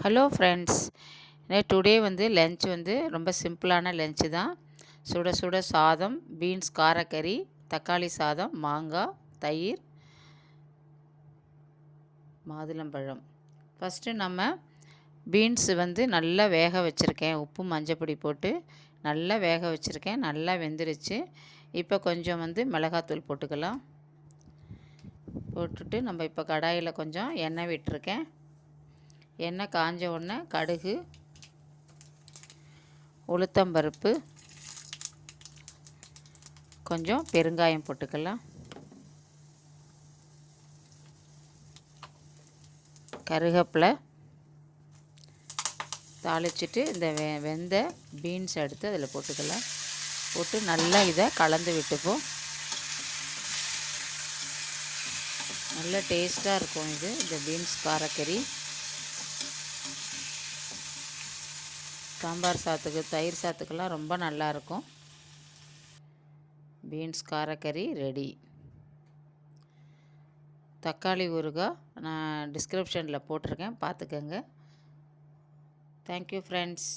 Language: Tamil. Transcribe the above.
Hello friends. டுடே வந்து லன்ச் வந்து ரொம்ப சிம்பிளான லன்ச்சு தான். சுட சுட சாதம், பீன்ஸ் காரக்கறி, தக்காளி சாதம், மாங்காய், தயிர், மாதுளம்பழம். ஃபஸ்ட்டு நம்ம பீன்ஸ் வந்து நல்லா வேக வச்சுருக்கேன். உப்பு மஞ்சப்பொடி போட்டு நல்லா வேக வச்சுருக்கேன். நல்லா வெந்துருச்சு. இப்போ கொஞ்சம் வந்து மிளகாத்தூள் போட்டுக்கலாம். போட்டுட்டு நம்ம இப்போ கடாயில் கொஞ்சம் எண்ணெய் விட்டுருக்கேன். எண்ணெய் காஞ்ச உடனே கடுகு, உளுத்தம்பருப்பு, கொஞ்சம் பெருங்காயம் போட்டுக்கலாம். கருவேப்பிலை தாளிச்சிட்டு இந்த வெந்த பீன்ஸ் எடுத்து அதில் போட்டுக்கலாம். போட்டு நல்லா இதை கலந்து விட்டுப்போம். நல்ல டேஸ்ட்டாக இருக்கும் இது, இந்த பீன்ஸ் காரக்கறி. சாம்பார் சாத்துக்கு, தயிர் சாத்துக்கெல்லாம் ரொம்ப நல்லாயிருக்கும். பீன்ஸ் காரக்கறி ரெடி. தக்காளி ஊறுகாய் நான் டிஸ்கிரிப்ஷனில் போட்டிருக்கேன், பார்த்துக்கோங்க. Thank you friends.